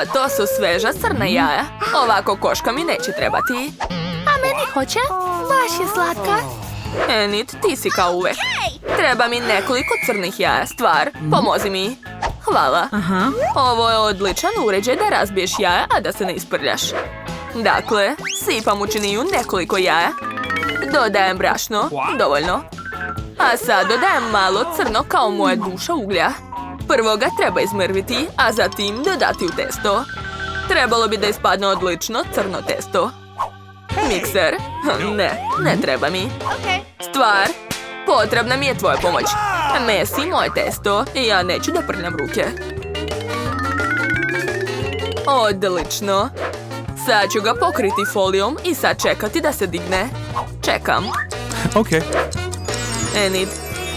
A to su sveža crna jaja. Ovako koška mi neće trebati. A meni hoće. Baš je slatka. Enid, ti si kao uvek. Treba mi nekoliko crnih jaja. Stvar, pomozi mi. Hvala. Ovo je odličan uređaj da razbiješ jaja, a da se ne isprljaš. Dakle, sipam u činiju nekoliko jaja. Dodajem brašno. Dovoljno. A sad dodajem malo crno kao moja duša uglja. Prvo ga treba izmrviti, a zatim dodati u testo. Trebalo bi da ispadne odlično crno testo. Mikser? Ne treba mi. Stvar, potrebna mi je tvoja pomoć. Mesi moje testo i ja neću da prljam ruke. Odlično. Sad ću ga pokriti folijom i sad čekati da se digne. Čekam. Ok. Enid,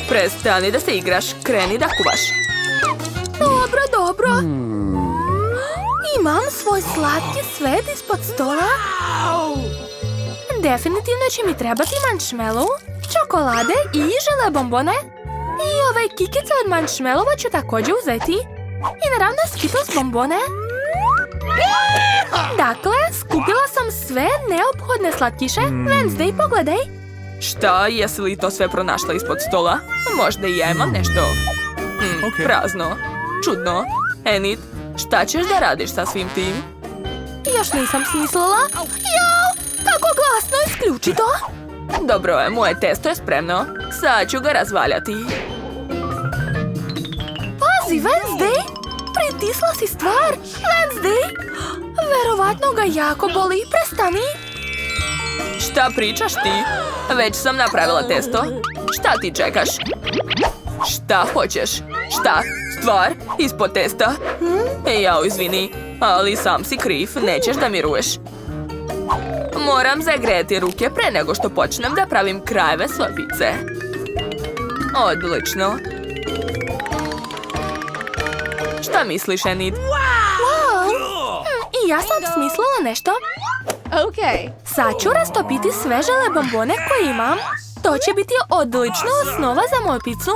prestani da se igraš, kreni da kuvaš. Dobro. Imam svoj slatki svet ispod stola. Definitivno će mi trebati marshmallow, čokolade i žele bombone. I ove kikice od marshmallova ću također uzeti. I naravno Skittles bombone. Dakle, skupila sam sve neophodne slatkiše. Wednesday, pogledaj. Šta, jesi li to sve pronašla ispod stola? Možda i ja imam nešto. Prazno. Čudno. Enid, šta ćeš da radiš sa svim tim? Još nisam smislila. Jao, kako glasno, isključi to. Dobro je, moje testo je spremno. Sad ću ga razvaljati. Pazi, Wednesday! Pritisla si stvar! Wednesday! Verovatno ga jako boli. Prestani! Šta pričaš ti? Već sam napravila testo. Šta ti čekaš? Šta hoćeš? Šta? Stvar? Ispod testa? Jao, izvini, ali sam si kriv, nećeš da miruješ. Moram zagrejati ruke pre nego što počnem da pravim krajeve svoje pice. Odlično. Šta misliš, Enid? Wow! I ja sam smislila nešto. Sad ću rastopiti sve žele bombone koje imam. To će biti odlična osnova za moju picu.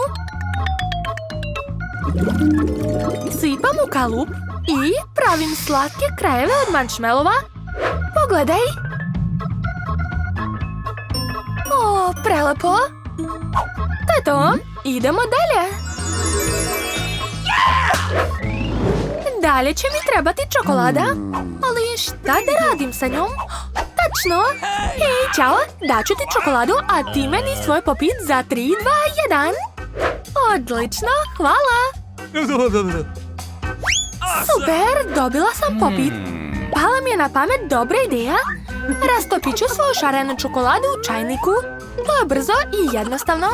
Sipam u kalup i pravim slatke krajeve od marshmallova. Pogledaj. O, prelepo. To je to. Idemo dalje. Dalje će mi trebati čokolada. Ali šta da radim sa njom? Tačno. Hej, čao. Daću ti čokoladu, a ti meni svoj popit za 3, 2, 1. Odlično, hvala. Super, dobila sam popit. Pala mi je na pamet dobra ideja. Rastopit ću svoju šarenu čokoladu u čajniku. To je brzo i jednostavno.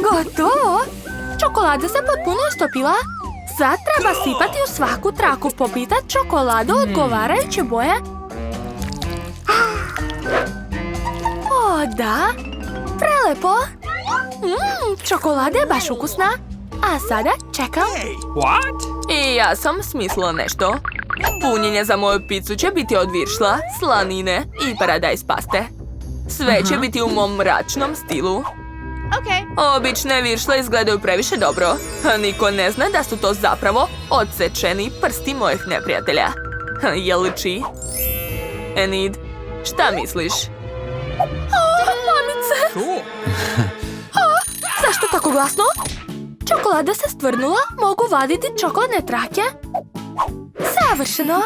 Gotovo. Čokolada se potpuno istopila. Sad treba sipati u svaku traku popita čokoladu odgovarajuće boje. O, da. Prelepo. Čokolada je baš ukusna. A sada čekam. I ja sam smislila nešto. Punjenje za moju picu će biti od viršla, slanine i paradajz paste. Sve će biti u mom mračnom stilu. Obične viršle izgledaju previše dobro. Niko ne zna da su to zapravo odsečeni prsti mojih neprijatelja. Jeliči? Enid, šta misliš? Mamice! Zašto tako glasno? Čokolada se stvrnula, mogu vaditi čokoladne trake. Savršeno!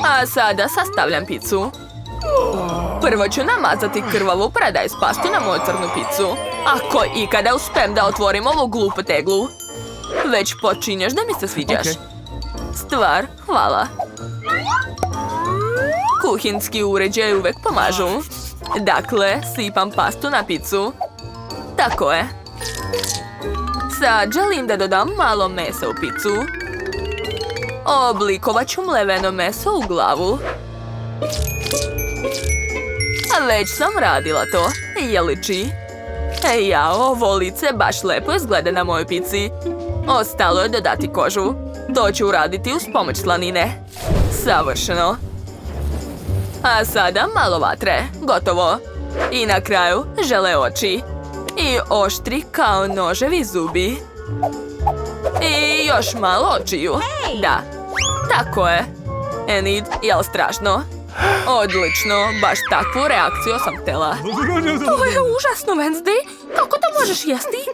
A sada sastavljam picu. Prvo ću namazati krvavu paradajz pastu na moju crnu picu. Ako ikada uspem da otvorim ovu glupu teglu. Već počinješ da mi se sviđaš. Stvar, hvala. Kuhinski uređaj uvek pomažu. Dakle, sipam pastu na picu. Tako je. Sad želim da dodam malo mesa u picu. Oblikovat ću mleveno meso u glavu. A već sam radila to. Jeliči? Jao, ovo lice baš lepo izgleda na mojoj pici. Ostalo je dodati kožu. To ću uraditi uz pomoć slanine. Savršeno. A sada malo vatre. Gotovo. I na kraju žele oči. I oštri kao noževi zubi. I Još malo očiju. Da, tako je. Enid, jel strašno? Odlično, baš takvu reakciju sam htjela. To je užasno, Wednesday. Kako to možeš jesti?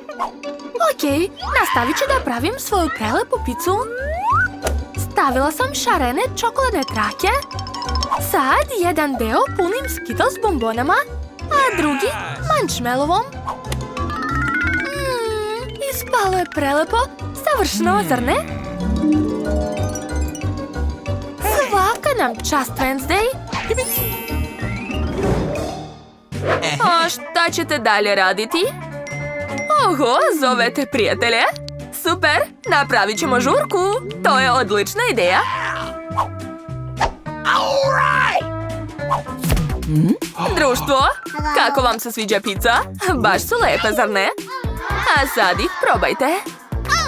Okej, nastavit ću da pravim svoju prelepu picu. Stavila sam šarene čokoladne trake. Sad jedan deo punim Skittles bombonama, a drugi marshmallovom. Ispalo je prelepo, savršeno, zar ne? Svaka nam čast, Wednesday. A šta ćete dalje raditi? Oho, zovete prijatelje? Super, napravit ćemo žurku. To je odlična ideja. Društvo, kako vam se sviđa pizza? Baš su lepe, zar ne? A sad ih probajte.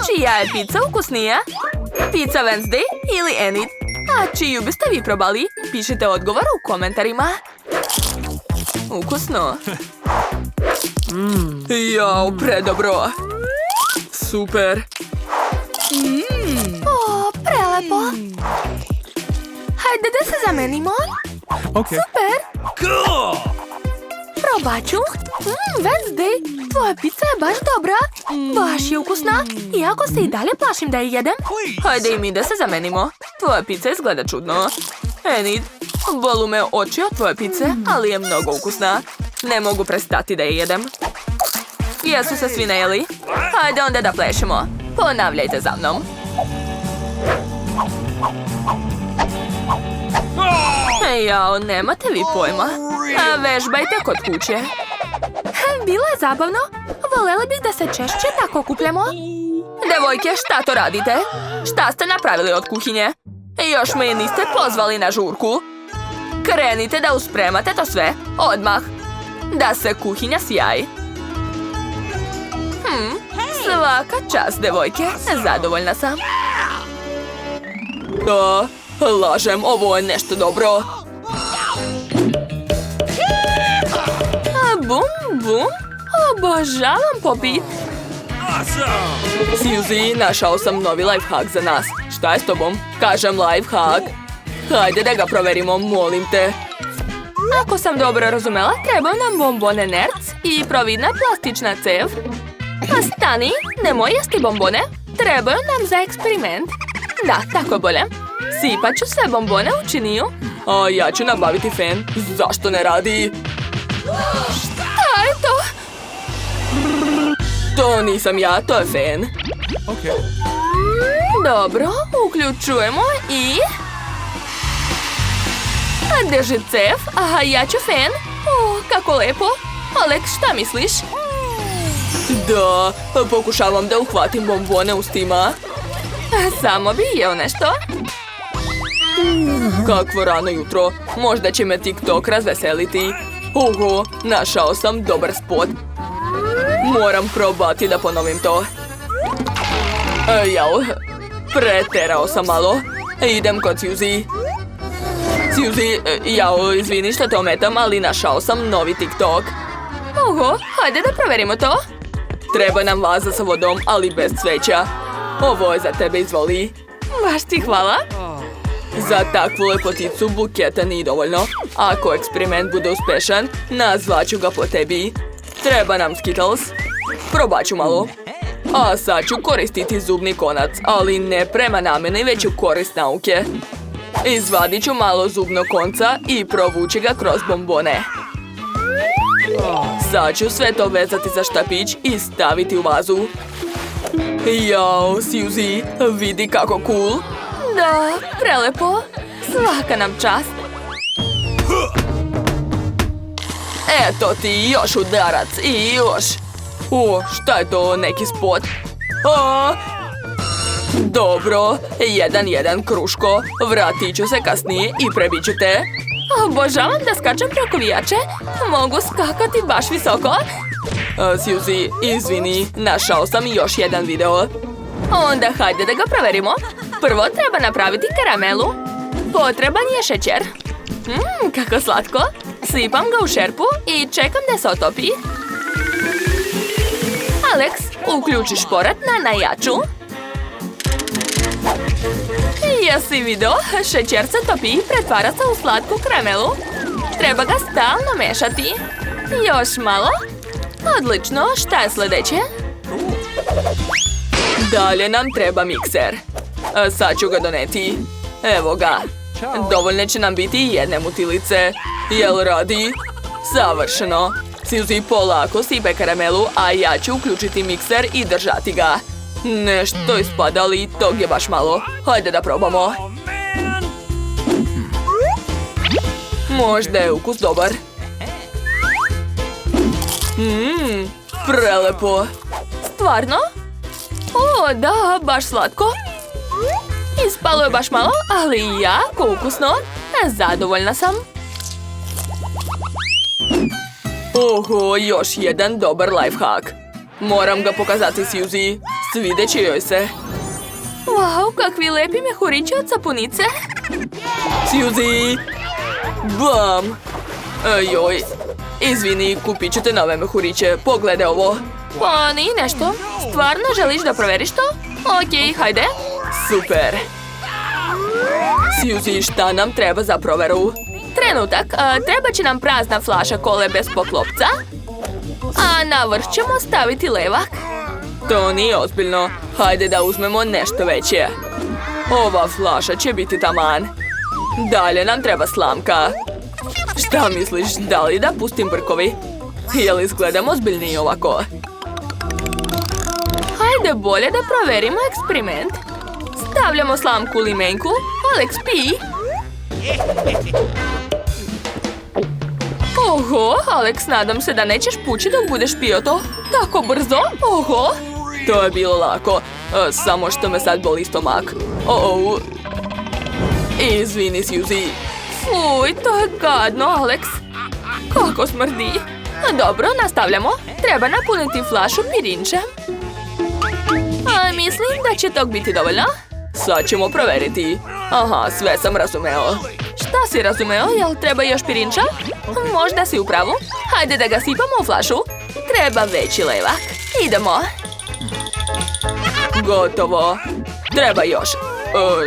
Čija je pizza ukusnija? Pizza Wednesday ili Enid? A čiju biste vi probali? Pišite odgovor u komentarima. Ukusno. Jao, predobro. Super. O, prelepo. Hajde da se zamenimo. Super. Probat ću. Wednesday, tvoja pizza je baš dobra. Baš je ukusna. Iako se i dalje plašim da je jedem. Hajde i mi da se zamenimo. Tvoja pizza izgleda čudno. Enid, bolu me oči od tvoje pice, ali je mnogo ukusna. Ne mogu prestati da je jedem. Jesu se svi najeli? Hajde onda da plešemo. Ponavljajte za mnom. Jao, nemate vi pojma. A vežbajte kod kuće. Bilo je zabavno. Volela bih da se češće tako okupljamo. Devojke, šta to radite? Šta ste napravili od kuhinje? Još me niste pozvali na žurku. Krenite da uspremate to sve. Odmah. Da se kuhinja sjaji. Svaka čast, devojke. Zadovoljna sam. Lažem, ovo je nešto dobro. Bum, bum. Obožavam popit. Suzy, našao sam novi lifehack za nas. Šta je s tobom? Kažem lifehack. Hajde da ga proverimo, molim te. Ako sam dobro razumela, trebaju nam bombone Nerds i providna plastična cev. A stani, nemoj jesti bombone. Trebaju nam za eksperiment. Da, tako je bolje. Sipat ću sve bombone u činiju. A ja ću nabaviti fen. Zašto ne radi? Šta je to? To nisam ja, to je fen. Dobro, uključujemo i... Drži cev, a ja ću fen. Kako lepo. Alex, šta misliš? Da, pokušavam da uhvatim bombone ustima. Samo bi jeo nešto. Kakvo rano jutro. Možda će me TikTok razveseliti. Oho, našao sam dobar spot. Moram probati da ponovim to. Jao, preterao sam malo. Idem kod Suzy. Suzy, jao, izvini što te ometam, ali našao sam novi TikTok. Oho, hajde da proverimo to. Treba nam vaza sa vodom, ali bez cveća. Ovo je za tebe, izvoli. Baš ti hvala. Za takvu lepoticu buketa nije dovoljno. Ako eksperiment bude uspešan, nazvaću ga po tebi. Treba nam Skittles. Probat ću malo. A sad ću koristiti zubni konac, ali ne prema namjeni, već u korist nauke. Izvadit ću malo zubnog konca i provući ga kroz bombone. Sad ću sve to vezati za štapić i staviti u vazu. Jao, Suzy, vidi kako cool. Da, prelepo. Svaka nam čast. Eto ti, još udarac i još. Šta je to, neki spot? Dobro, 1-1 kruško. Vratit ću se kasnije i prebit ću te. Obožavam da skačem preko vijače. Mogu skakati baš visoko. Suzy, izvini, našao sam još jedan video. Onda hajde da ga proverimo. Prvo treba napraviti karamelu. Potreban je šećer. Kako slatko. Sipam ga u šerpu i čekam da se otopi. Alex, uključi šporet na najjaču. Jesi video? Šećer se topi i pretvara se u slatku karamelu. Treba ga stalno mešati. Još malo. Odlično, šta je sljedeće? Dalje nam treba mikser. Sad ću ga doneti. Evo ga. Dovoljne će nam biti jedne mutilice. Jel radi? Savršeno. Suzy polako sipe karamelu, a ja ću uključiti mikser i držati ga. Nešto ispada, ali tog je baš malo. Hajde da probamo. Možda je ukus dobar. Prelepo. Stvarno? O, da, baš slatko. Ispalo je baš malo, ali jako ukusno. Zadovoljna sam. Oho, još jedan dobar lifehack. Moram ga pokazati Suzy. Svidjet će joj se. Wow, kakvi lepi mehurići od sapunice. Suzy! Bam! Joj. Izvini, kupit ću te nove mehuriće. Pogledaj ovo. Pa, nije nešto. Stvarno želiš da proveriš to? Okej, hajde. Super. Suzy, šta nam treba za proveru? Trenutak, treba će nam prazna flaša kole bez poklopca. A na vrh ćemo staviti levak. To nije ozbiljno. Hajde da uzmemo nešto veće. Ova flaša će biti taman. Dalje nam treba slamka. Šta misliš, da li da pustim brkovi? Jel izgledam ozbiljniji ovako? Hajde bolje da proverimo eksperiment. Stavljamo slamku u limenku. Alex, pi. Oho, Alex, nadam se da nećeš pući dok budeš pio to. Tako brzo? Oho. To je bilo lako. Samo što me sad boli stomak. Izvini, Suzy. Fuj, to je gadno, Alex. Kako smrdi. Dobro, nastavljamo. Treba napuniti flašu pirinčem. Mislim da će tog biti dovoljno. Sad ćemo provjeriti. Aha, sve sam razumeo. Šta si razumeo? Jel treba još pirinča? Možda si u pravu. Hajde da ga sipamo u flašu. Treba veći levak. Idemo. Gotovo. Treba još.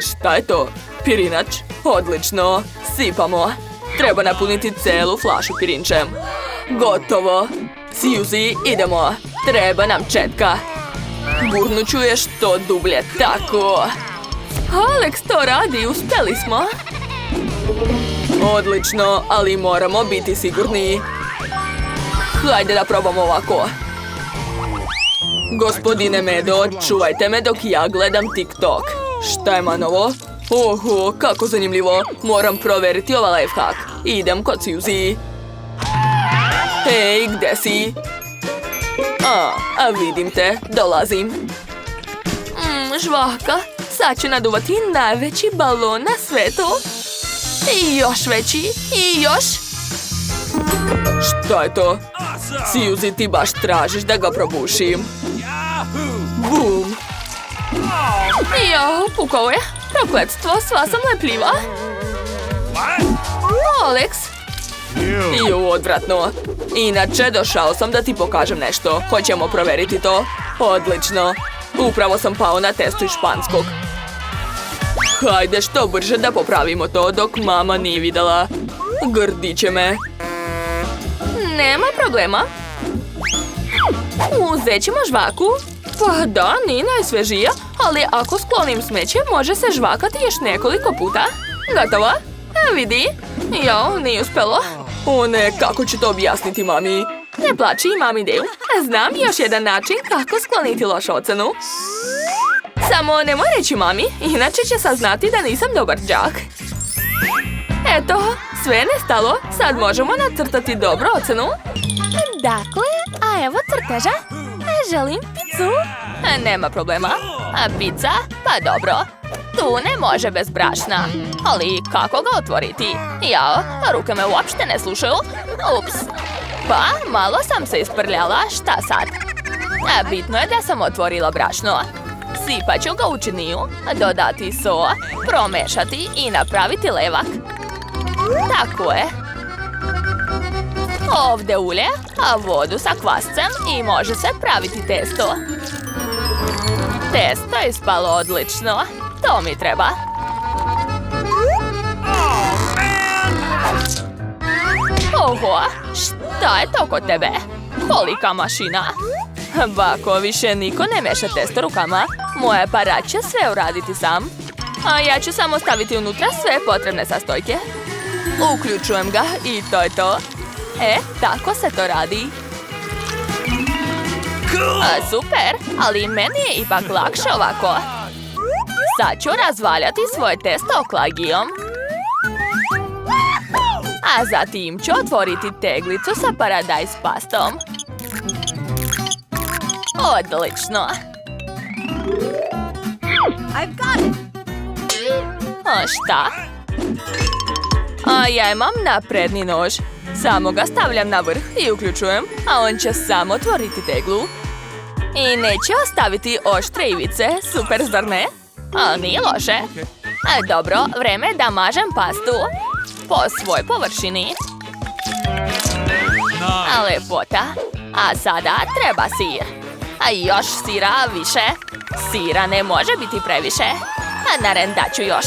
Šta je to? Pirinač. Odlično. Sipamo. Treba napuniti celu flašu pirinčem. Gotovo. Suzy, idemo. Treba nam četka. Gurnut ću je što dublje. Tako. Alex to radi. Uspjeli smo. Odlično, ali moramo biti sigurni. Hajde da probamo ovako. Gospodine Medo, čuvajte me dok ja gledam TikTok. Šta je manovo? Oho, kako zanimljivo. Moram provjeriti ovaj lifehack. Idem kod Suzy. Hej, gde si? A vidim te, dolazim. Žvaka, sad ću naduvati najveći balon na svetu. I još veći, i još. Šta je to? Suzy, ti baš tražiš da ga probušim. Bum. Jo, pukao je. Prokletstvo, sva sam lepljiva. Alex. Ju, odvratno. Inače, došao sam da ti pokažem nešto. Hoćemo provjeriti to? Odlično. Upravo sam pao na testu iz španskog. Hajde što brže da popravimo to dok mama nije vidjela. Grdi će me. Nema problema. Uzet ćemo žvaku. Pa da, nije najsvežija, ali ako sklonim smeće, može se žvakati još nekoliko puta. Gotovo? Vidi. Jo, nije uspjelo. O ne, kako ću to objasniti mami? Ne plači, imam ideju. Znam još jedan način kako skloniti lošu ocenu. Samo nemoj reći mami, inače će saznati da nisam dobar đak. Eto, sve je nestalo. Sad možemo nacrtati dobru ocenu. Dakle, a evo crteža. Želim picu. Nema problema. A pizza? Pa dobro. Tu ne može bez brašna. Ali kako ga otvoriti? Jao, ruke me uopšte ne slušaju. Ups. Pa, malo sam se isprljala. Šta sad? Bitno je da sam otvorila brašno. Sipat ću ga u činiju, dodati so, promešati i napraviti levak. Tako je. Ovdje ulje, a vodu sa kvascem i može se praviti testo. Testo je ispalo odlično. To mi treba. Oho, šta je to kod tebe? Kolika mašina? Bako, više niko ne meša testo rukama. Moj aparat će sve uraditi sam. A ja ću samo staviti unutra sve potrebne sastojke. Uključujem ga i to je to. Tako se to radi. Super, ali meni je ipak lakše ovako. Sad ću razvaljati svoje testo oklagijom. A zatim ću otvoriti teglicu sa paradajz pastom. Odlično. Šta? Ja imam napredni nož. Samo ga stavljam na vrh i uključujem, a on će samo otvoriti teglu. I neće ostaviti oštre ivice. Super, zar ne? Nije loše. Dobro, vreme je da mažem pastu po svoj površini. Lepota. A sada treba sir. A još sira više. Sira ne može biti previše. Na renda ću još.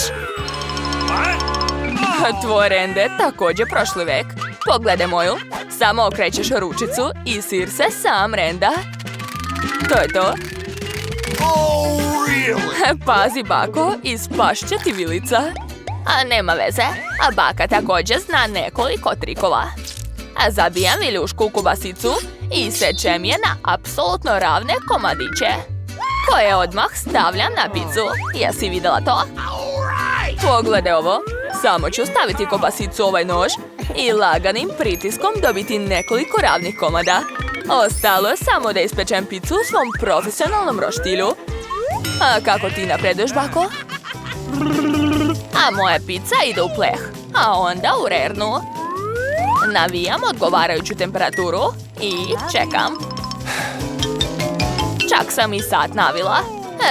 Tvoj rende je također prošli vek. Pogledaj moju. Samo okrećeš ručicu i sir se sam renda. To je to. Pazi, bako, ispašće ti vilica. Nema veze. A baka također zna nekoliko trikova. Zabijam viljušku u kubasicu i sečem je na apsolutno ravne komadiće, koje odmah stavljam na picu. Jesi vidjela to? Pogledaj ovo. Samo ću staviti kobasicu u ovaj nož i laganim pritiskom dobiti nekoliko ravnih komada. Ostalo je samo da ispečem picu u svom profesionalnom roštilju. A kako ti napreduješ, bako? A moja pizza ide u pleh, a onda u rernu. Navijam odgovarajuću temperaturu i čekam. Čak sam i sat navila,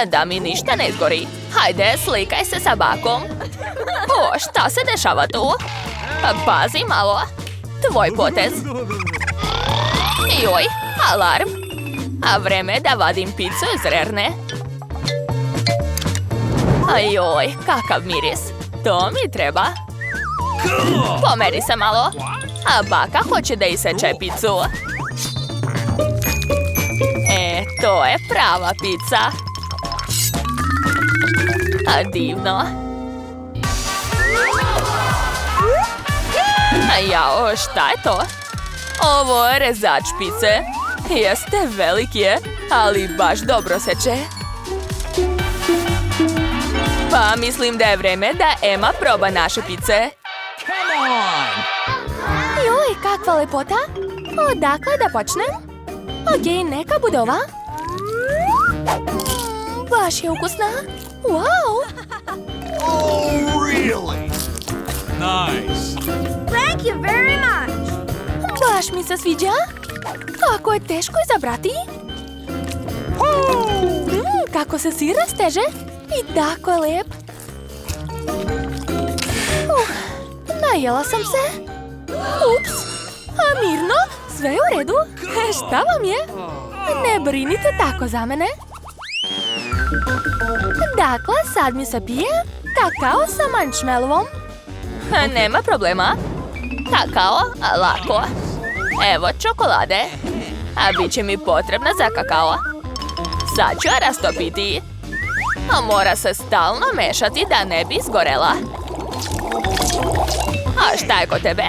da mi ništa ne izgori. Hajde, slikaj se sa bakom. Šta se dešava tu? Pazi malo. Tvoj potez. Joj, alarm. A vreme je da vadim picu iz rerne. Joj, kakav miris. To mi treba. Pomeri se malo. A baka hoće da iseče picu. To je prava pizza. Divno. Jao, šta je to? Ovo je rezač pice. Jeste, velik je, ali baš dobro seče. Pa mislim da je vreme da Emma proba naše pice. Joj, kakva lepota. Odakle da počnem? Okej, neka bude ova. Baš je ukusna. Wow! Really? Nice. Thank you very much. Baš mi se sviđa. Kako je teško izabrati. Kako se sir rasteže. I tako je lijep. Najela sam se. Ups. A mirno, sve je u redu. Šta vam je? Ne brinite tako za mene. Dakle, sad mi se pije kakao sa marshmallowom. Nema problema. Kakao, lako. Evo čokolade. A bit će mi potrebna za kakao. Sad ću je rastopiti. A mora se stalno mešati da ne bi izgorela. A šta je kod tebe?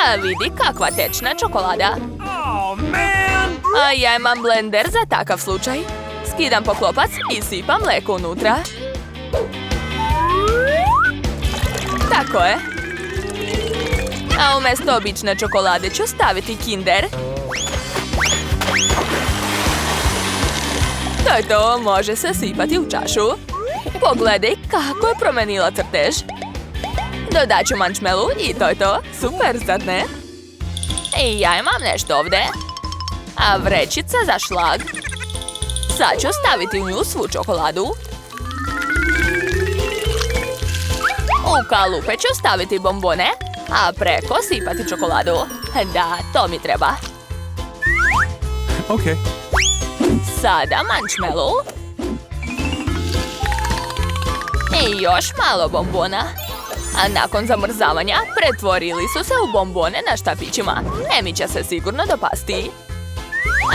A vidi kakva tečna čokolada. A ja imam blender za takav slučaj. Skidam poklopac i sipam mlijeko unutra. Tako je. A umjesto obične čokolade ću staviti Kinder. To je to, može se sipati u čašu. Pogledaj kako je promenila crtež. Dodat ću marshmallow i to je to. Super, zar ne? I ja imam nešto ovdje. A vrećica za šlag. Sad ću staviti u nju svu čokoladu. U kalupe ću staviti bombone, a preko sipati čokoladu. Da, to mi treba. Ok. Sada marshmallow. I još malo bombona. A nakon zamrzavanja pretvorili su se u bombone na štapićima. Emi će se sigurno dopasti.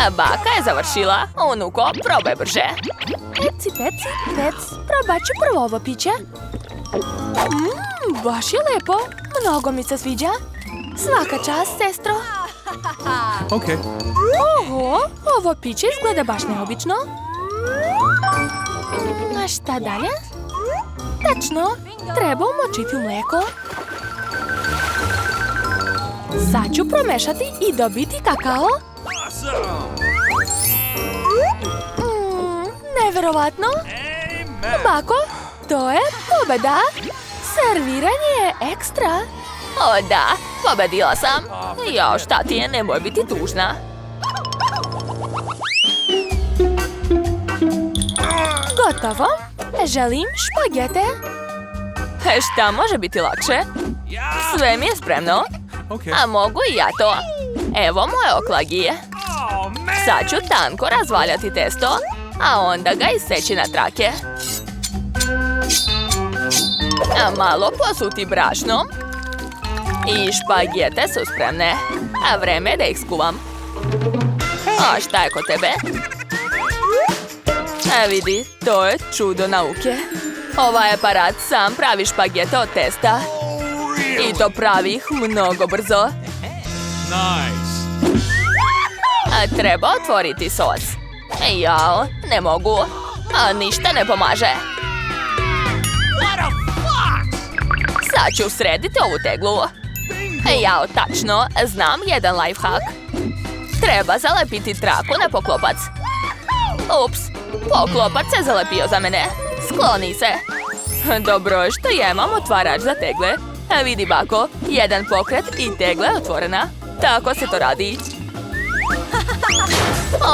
A baka je završila. Unuko, probaj brže. Peci, probat ću prvo ovo piće. Baš je lepo. Mnogo mi se sviđa. Svaka čast, sestro. Okay. Oho, ovo piće izgleda baš neobično. A šta dalje? Tačno, treba umočiti u mlijeko. Sad ću promešati i dobiti kakao. Neverovatno. Bako, to je pobjeda. Serviranje je ekstra. O da, pobedila sam. Jao, šta ti je, nemoj biti tužna. Gotovo. Želim špagete. Šta može biti lakše? Sve mi je spremno. Okay. A mogu i ja to. Evo moje oklagije. Sad ću tanko razvaljati testo, a onda ga iseći na trake. A malo posuti brašnom. I špagete su spremne. A vreme je da ih skuvam. A šta je kod tebe? A vidi, to je čudo nauke. Ovaj aparat sam pravi špagete od testa. I to pravi ih mnogo brzo. Nice. A treba otvoriti sos. Jao, ne mogu. A ništa ne pomaže. Sad ću srediti ovu teglu. Jao, tačno, znam jedan lifehack. Treba zalepiti traku na poklopac. Ups, poklopac se zalepio za mene. Skloni se. Dobro je što ja imam otvarač za tegle. A vidi bako, jedan pokret i tegla je otvorena. Tako se to radi.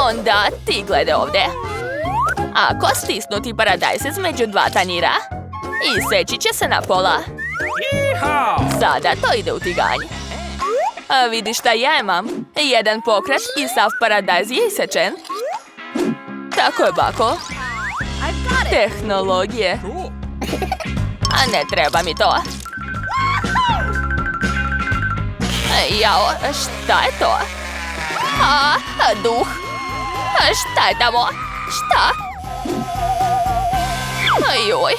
Onda ti gledaj ovdje. Ako stisnuti paradajz između dva tanjira, iseći će se na pola. Sada to ide u tiganj. A vidi šta ja imam. Jedan pokret i sav paradajz je isečen. Tako je bako. Tehnologije. A ne treba mi to. Jao, šta je to? Duh. Šta je tamo? Šta? Joj,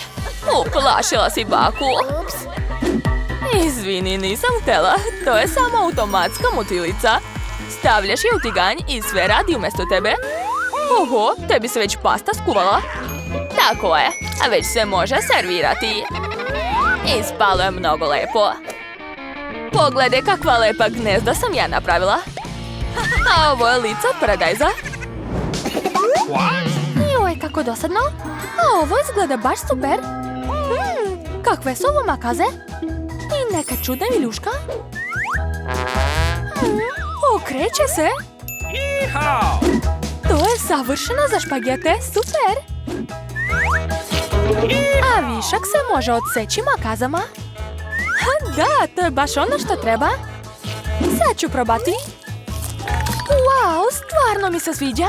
uplašila si baku. Izvini, nisam htjela. To je samo automatska mutilica. Stavljaš je u tiganj i sve radi umjesto tebe. Oho, tebi se već pasta skuvala. Tako je, a već se može servirati. Ispalo je mnogo lepo. Pogledaj kakva lepa gnezda sam ja napravila. A ovo je lice od paradajza. Joj, kako dosadno. A ovo izgleda baš super. Kakve su ovo makaze? I neka čudna viljuška. Okreće se. To je savršeno za špagete, super. A višak se može odseći makazama. Da, to je baš ono što treba. Sad ću probati. Wow, stvarno mi se sviđa.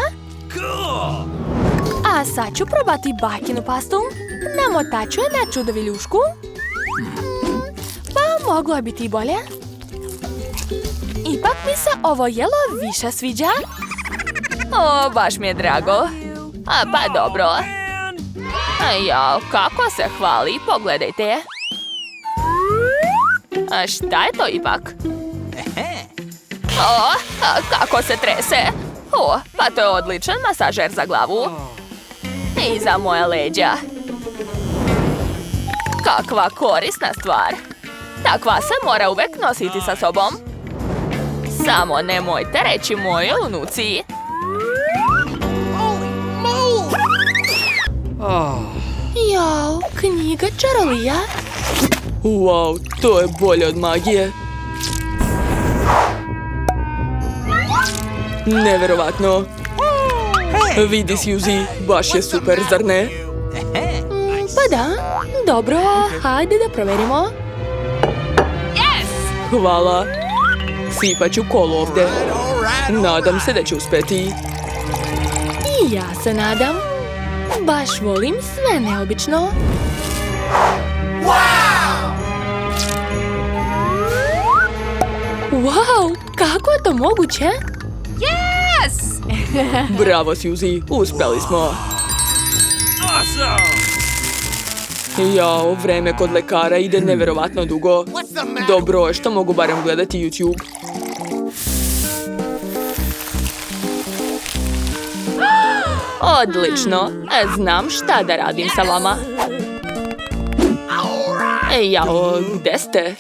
A sad ću probati bakinu pastu. Namotat ću je na čudo viljušku. Pa moglo je biti i bolje. Ipak mi se ovo jelo više sviđa. O, baš mi je drago. A pa dobro. Jao, kako se hvali, pogledajte. A šta je to ipak? O, kako se trese. O, pa to je odličan masažer za glavu. I za moja leđa. Kakva korisna stvar. Takva se mora uvek nositi sa sobom. Samo nemojte reći mojoj unuci. Jao, knjiga čarolija. Wow, to je bolje od magije. Neverovatno. Vidi, Suzy, baš je super, zar ne? Pa da, dobro, hajde da provjerimo. Hvala. Sipat ću kolu ovdje. Nadam se da ću uspjeti. I ja se nadam. Baš volim sve neobično. Wow, kako je to moguće? Bravo, Suzy, uspeli smo. Jao, vreme kod lekara ide nevjerovatno dugo. Dobro je što mogu barem gledati YouTube. Odlično, znam šta da radim sa vama. Jao, gde ste?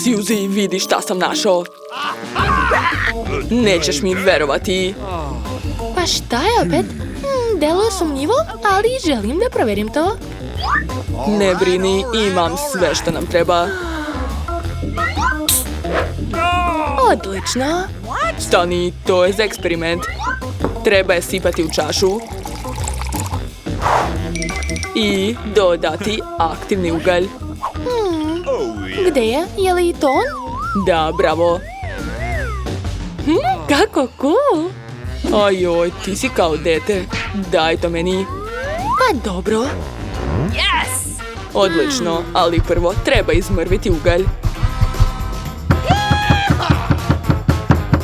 Suzy, vidi šta sam našao. Nećeš mi verovati. Pa šta je opet? Deluje sumnjivo, ali želim da provjerim to. Ne brini, imam sve što nam treba. Odlično. Stani, to je za eksperiment. Treba je sipati u čašu. I dodati aktivni ugalj. Gde je? Je li to on? Da, bravo. Kako cool. Ajoj, ti si kao dete. Daj to meni. Pa dobro. Odlično, ali prvo treba izmrviti ugalj.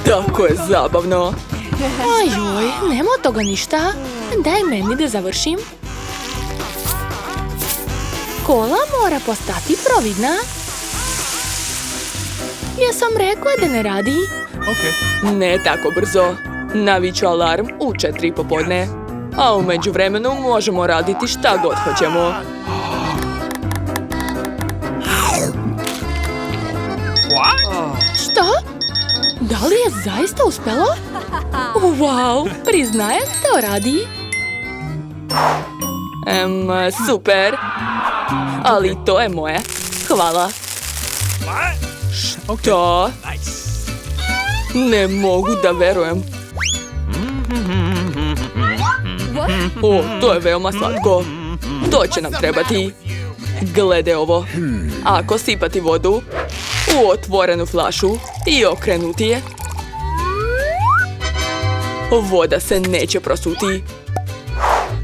Tako je zabavno. Ajoj, nema od toga ništa. Daj meni da završim. Kola mora postati providna. Ja sam rekla da ne radi. Okay. Ne tako brzo. Naviću alarm u 4 popodne. A u međuvremenu možemo raditi šta god hoćemo. Što? Da li je zaista uspelo? Wow, priznajem, to radi. Super. Ali to je moje. Hvala. Što? Ne mogu da verujem. O, to je veoma slatko. To će nam trebati. Gledaj ovo. Ako sipati vodu u otvorenu flašu i okrenuti je, voda se neće prosuti.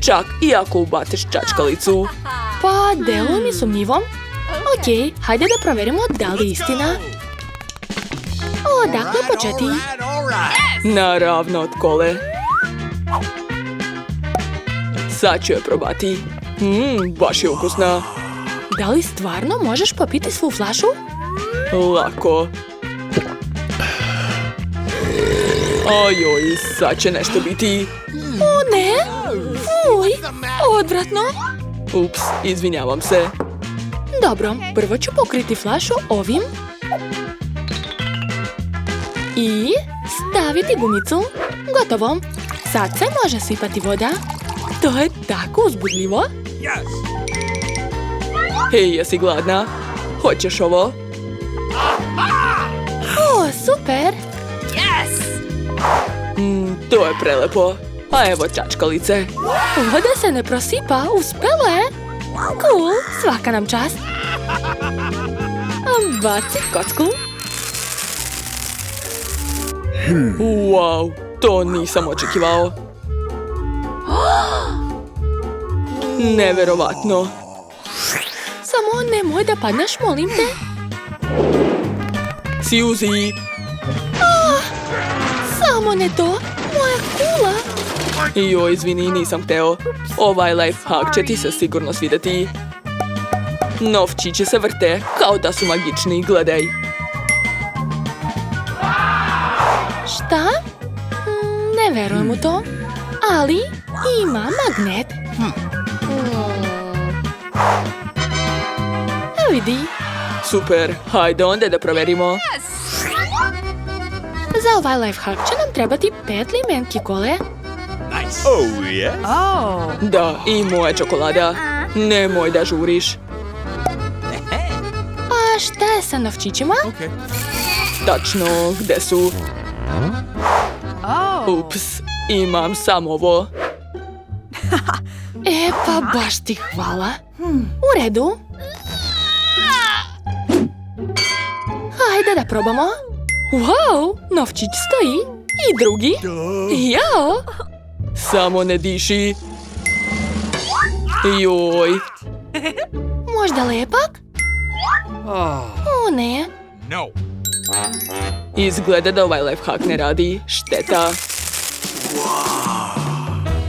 Čak i ako ubaciš čačkalicu. Pa, deluje mi sumnjivo. Okej, hajde da provjerimo da li je istina. Odakle početi? Naravno od kole. Sad ću je probati. Baš je ukusna. Da li stvarno možeš popiti svu flašu? Lako. Ajoj, sad će nešto biti. O ne! Fuj! Odvratno! Ups, izvinjavam se. Dobro, prvo ću pokriti flašu ovim. I staviti gumicu. Gotovo. Sad se može sipati voda. To je tako uzbudljivo. Hej, jesi gladna? Hoćeš ovo? O, super! To je prelepo. A evo čačkalice. Voda se ne prosipa, uspelo je. Cool, svaka nam čast. Baci kocku. Wow, to nisam očekivao. Neverovatno. Samo nemoj da padneš, molim te. Suzy! Samo ne to, moja kula. Joj, izvini, nisam hteo. Ovaj life hack će ti se sigurno svidjeti. Novčići se vrte kao da su magični, gledaj. Šta? Ne verujem u to, ali ima magnet. Vidi. Super, hajde onda da proverimo. Za ovaj life hack će nam trebati 5 limenki kole. Oh, yeah? Da, i moja čokolada. Nemoj da žuriš. A šta je sa novčićima? Okay. Tačno, gde su? Ups, imam samo ovo. E, pa baš ti hvala. U redu. Hajde da probamo. Wow, novčić stoji. I drugi. Jao. Samo ne diši. Joj. Možda lepak? O ne. No. Izgleda da ovaj lifehack ne radi. Šteta.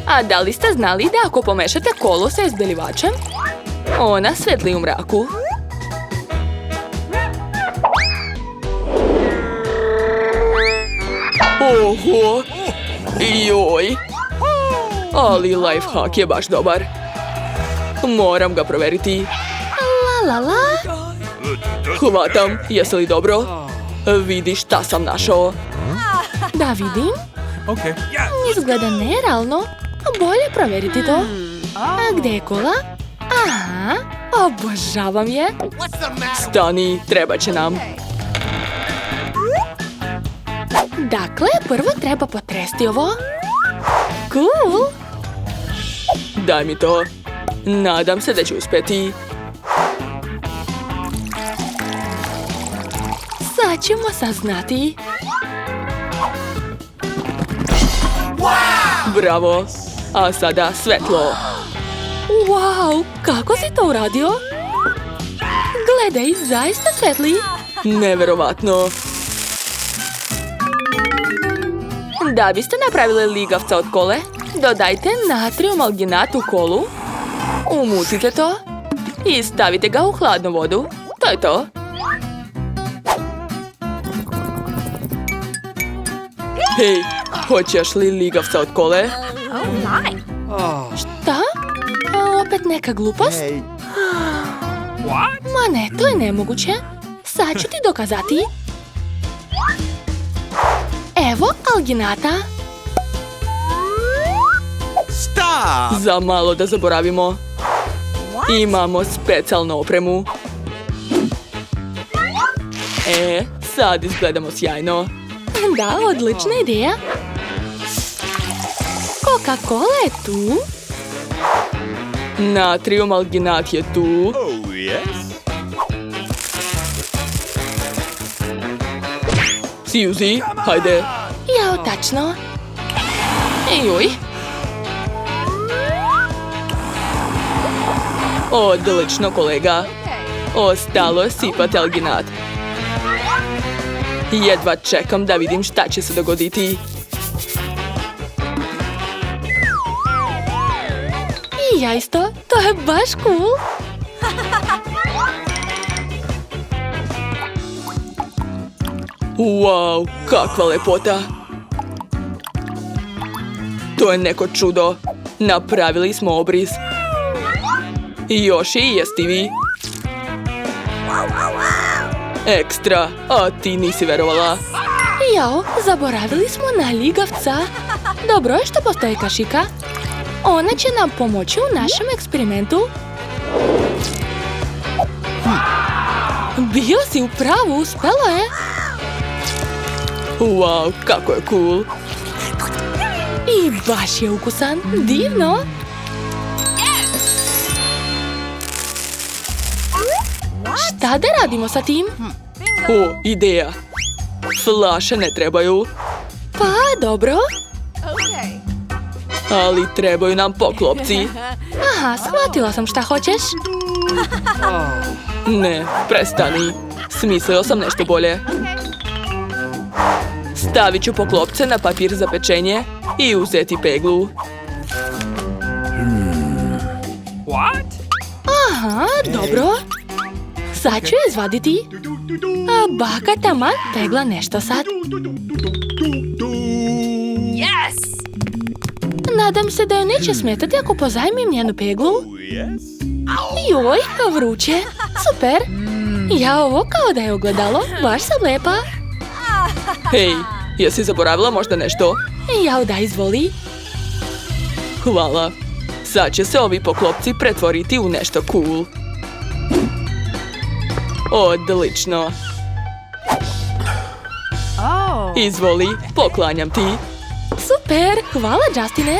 A da li ste znali da ako pomešate kolu sa izbelivačem, ona svetli u mraku? Oho! Joj! Ali lifehack je baš dobar. Moram ga proveriti. La la la. Hvatam, jesi li dobro? Vidi šta sam našao. Da vidim. Okay. Izgleda nerealno. Bolje provjeriti to. A gdje je kola? Aha, obožavam je. Stani, treba će nam. Dakle, prvo treba potresti ovo. Cool. Daj mi to. Nadam se da će uspjeti. Sad ćemo saznati. Bravo. A sada svetlo. Wow, kako si to uradio? Gledaj, zaista svetli. Neverovatno. Da biste napravili ligavca od kole, dodajte natrijum alginat u kolu, umutite to i stavite ga u hladnu vodu. To je to. Hej, hoćeš li ligavca od kole? Šta? A opet neka glupost? Ma ne, to je nemoguće. Sad ću ti dokazati. Evo alginata. Stop! Za malo da zaboravimo. Imamo specijalnu opremu. Sad izgledamo sjajno. Da, odlična ideja. Coca-Cola je tu. Natrijum alginat je tu. Oh, yes. Suzy, hajde. Jao, tačno. Joj. Odlično, kolega. Ostalo je sipati alginat. Jedva čekam da vidim šta će se dogoditi. I ja isto, to je baš cool. Wow, kakva lepota. To je neko čudo. Napravili smo obris. I još je i jestivi. Ekstra, a ti nisi verovala. Jao, zaboravili smo na ligavca. Dobro je što postoji kašika. Ona će nam pomoći u našem eksperimentu. Bio si u pravu, uspelo je. Wow, kako je cool. I baš je ukusan, divno. Šta da radimo sa tim? O, ideja. Flaše ne trebaju, Pa, dobro. ali trebaju nam poklopci. Aha, shvatila sam šta hoćeš. Ne, prestani. Smislio sam nešto bolje. Stavit ću poklopce na papir za pečenje i uzeti peglu. What? Aha, dobro. Sad ću je izvaditi. A baka taman pegla nešto sad. Nadam se da joj neće smetati ako pozajmim njenu peglu. Oh, yes. Joj, vruće. Super. Ja ovo kao da je ogledalo. Baš sam lepa. Hej, jesi zaboravila možda nešto? Jao, da izvoli. Hvala. Sad će se ovi poklopci pretvoriti u nešto cool. Odlično. Izvoli, poklanjam ti. Super, hvala Justine.